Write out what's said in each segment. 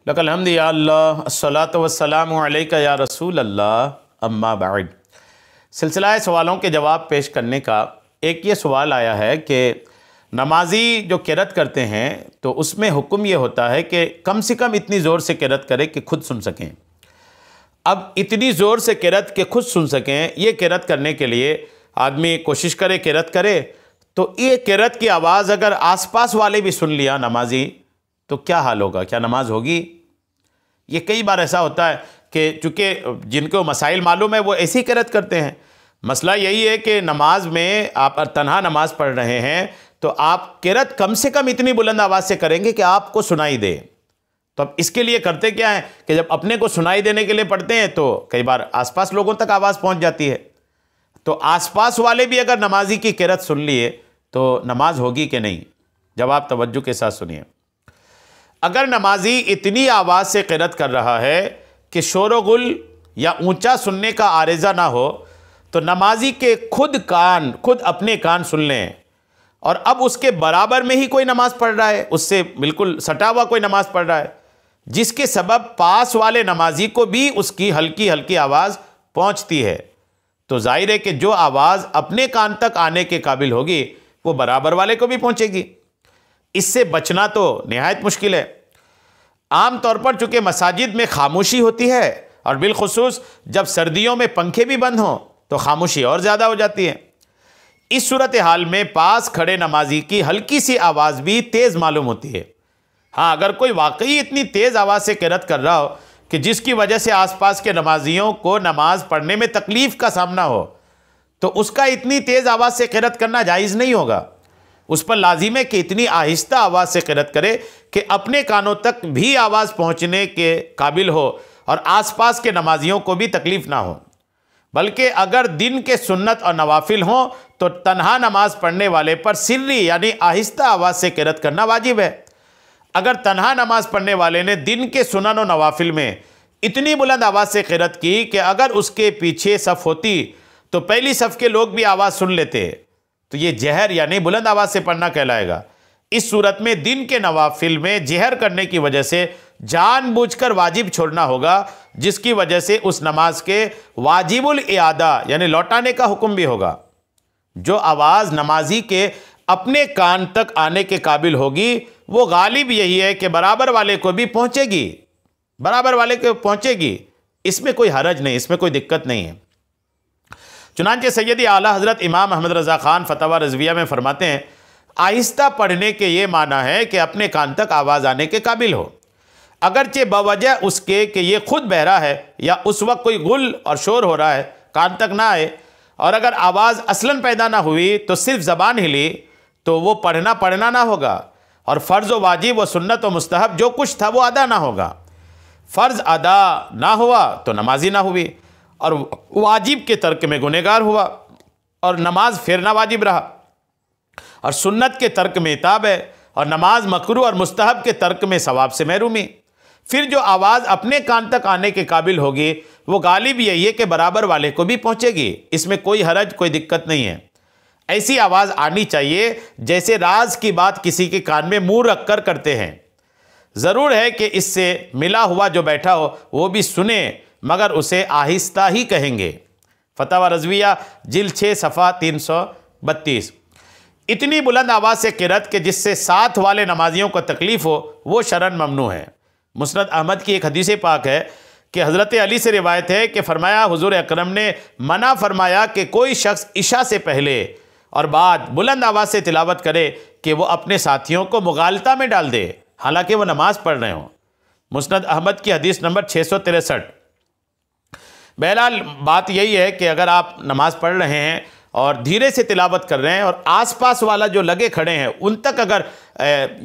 لک الحمد یا اللہ الصلاۃ والسلام علیک یا رسول اللہ اما بعد۔ سلسلہ سوالوں کے جواب پیش کرنے کا ایک یہ سوال آیا ہے کہ نمازی جو قرأت کرتے ہیں تو اس میں حکم یہ ہوتا ہے کہ کم سے کم اتنی زور سے قرأت کرے کہ خود سن سکیں۔ اب اتنی زور سے قرأت کہ خود سن سکیں، یہ قرأت کرنے کے لیے آدمی کوشش کرے قرأت کرے تو یہ قرأت کی آواز اگر آس پاس والے بھی سن لیا نمازی تو کیا حال ہوگا؟ کیا نماز ہوگی؟ یہ کئی بار ایسا ہوتا ہے کہ چونکہ جن کو مسائل معلوم ہے وہ ایسی قرأت کرتے ہیں۔ مسئلہ یہی ہے کہ نماز میں آپ تنہا نماز پڑھ رہے ہیں تو آپ قرأت کم سے کم اتنی بلند آواز سے کریں گے کہ آپ کو سنائی دے۔ تو اب اس کے لیے کرتے کیا ہیں کہ جب اپنے کو سنائی دینے کے لیے پڑھتے ہیں تو کئی بار آس پاس لوگوں تک آواز پہنچ جاتی ہے، تو آس پاس والے بھی اگر نمازی کی قرأت سن لیے تو نماز ہوگی کہ نہیں؟ جواب توجہ کے ساتھ سنیے۔ اگر نمازی اتنی آواز سے قرأت کر رہا ہے کہ شور و غل یا اونچا سننے کا عارضہ نہ ہو تو نمازی کے خود اپنے کان سن لیں، اور اب اس کے برابر میں ہی کوئی نماز پڑھ رہا ہے، اس سے بالکل سٹا ہوا کوئی نماز پڑھ رہا ہے، جس کے سبب پاس والے نمازی کو بھی اس کی ہلکی ہلکی آواز پہنچتی ہے، تو ظاہر ہے کہ جو آواز اپنے کان تک آنے کے قابل ہوگی وہ برابر والے کو بھی پہنچے گی۔ اس سے بچنا تو نہایت مشکل ہے۔ عام طور پر چونکہ مساجد میں خاموشی ہوتی ہے، اور بالخصوص جب سردیوں میں پنکھے بھی بند ہوں تو خاموشی اور زیادہ ہو جاتی ہے۔ اس صورتحال میں پاس کھڑے نمازی کی ہلکی سی آواز بھی تیز معلوم ہوتی ہے۔ ہاں، اگر کوئی واقعی اتنی تیز آواز سے قرأت کر رہا ہو کہ جس کی وجہ سے آس پاس کے نمازیوں کو نماز پڑھنے میں تکلیف کا سامنا ہو تو اس کا اتنی تیز آواز سے قرأت کرنا جائز نہیں ہوگا۔ اس پر لازم ہے کہ اتنی آہستہ آواز سے قرأت کرے کہ اپنے کانوں تک بھی آواز پہنچنے کے قابل ہو اور آس پاس کے نمازیوں کو بھی تکلیف نہ ہو۔ بلکہ اگر دن کے سنت اور نوافل ہوں تو تنہا نماز پڑھنے والے پر سری یعنی آہستہ آواز سے قرأت کرنا واجب ہے۔ اگر تنہا نماز پڑھنے والے نے دن کے سنن و نوافل میں اتنی بلند آواز سے قرأت کی کہ اگر اس کے پیچھے صف ہوتی تو پہلی صف کے لوگ بھی آواز سن لیتے، تو یہ جہر یعنی بلند آواز سے پڑھنا کہلائے گا۔ اس صورت میں دن کے نوافل میں جہر کرنے کی وجہ سے جان بوجھ کر واجب چھوڑنا ہوگا، جس کی وجہ سے اس نماز کے واجب الاعادہ یعنی لوٹانے کا حکم بھی ہوگا۔ جو آواز نمازی کے اپنے کان تک آنے کے قابل ہوگی وہ غالب یہی ہے کہ برابر والے کو بھی پہنچے گی، برابر والے کو پہنچے گی، اس میں کوئی حرج نہیں، اس میں کوئی دقت نہیں ہے۔ چنانچہ سیدی اعلیٰ حضرت امام احمد رضا خان فتاوی رضویہ میں فرماتے ہیں، آہستہ پڑھنے کے یہ معنی ہے کہ اپنے کان تک آواز آنے کے قابل ہو، اگرچہ بوجہ اس کے کہ یہ خود بہرا ہے یا اس وقت کوئی غل اور شور ہو رہا ہے کان تک نہ آئے، اور اگر آواز اصلاً پیدا نہ ہوئی تو صرف زبان ہلی تو وہ پڑھنا نہ ہوگا، اور فرض و واجب و سنت و مستحب جو کچھ تھا وہ ادا نہ ہوگا۔ فرض ادا نہ ہوا تو نمازی نہ ہوئی، اور واجب کے ترک میں گنہگار ہوا، اور نماز پھر نہ واجب رہا، اور سنت کے ترک میں عتاب ہے، اور نماز مکروہ اور مستحب کے ترک میں ثواب سے محرومی۔ پھر جو آواز اپنے کان تک آنے کے قابل ہوگی وہ غالب یہی ہے کہ برابر والے کو بھی پہنچے گی، اس میں کوئی حرج کوئی دقت نہیں ہے۔ ایسی آواز آنی چاہیے جیسے راز کی بات کسی کے کان میں منہ رکھ کر کرتے ہیں۔ ضرور ہے کہ اس سے ملا ہوا جو بیٹھا ہو وہ بھی سنے، مگر اسے آہستہ ہی کہیں گے۔ فتاوی رضویہ جلد 6 صفحہ 332۔ اتنی بلند آواز سے قرأت کہ جس سے ساتھ والے نمازیوں کو تکلیف ہو وہ شرعاً ممنوع ہے۔ مسند احمد کی ایک حدیث پاک ہے کہ حضرت علی سے روایت ہے کہ فرمایا حضور اکرم نے منع فرمایا کہ کوئی شخص عشاء سے پہلے اور بعد بلند آواز سے تلاوت کرے کہ وہ اپنے ساتھیوں کو مغالطہ میں ڈال دے حالانکہ وہ نماز پڑھ رہے ہوں۔ مسند احمد کی حدیث نمبر 663۔ بہرحال بات یہی ہے کہ اگر آپ نماز پڑھ رہے ہیں اور دھیرے سے تلاوت کر رہے ہیں اور آس پاس والا جو لگے کھڑے ہیں ان تک اگر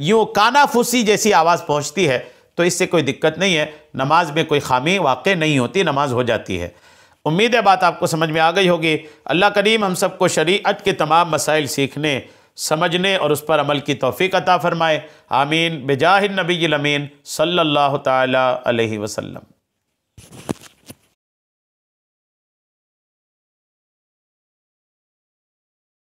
یوں کانا پھوسی جیسی آواز پہنچتی ہے تو اس سے کوئی دقت نہیں ہے، نماز میں کوئی خامی واقع نہیں ہوتی، نماز ہو جاتی ہے۔ امید ہے بات آپ کو سمجھ میں آ گئی ہوگی۔ اللہ کریم ہم سب کو شریعت کے تمام مسائل سیکھنے، سمجھنے اور اس پر عمل کی توفیق عطا فرمائے، آمین، بجاہ النبی الامین صلی اللہ تعالی علیہ وسلم۔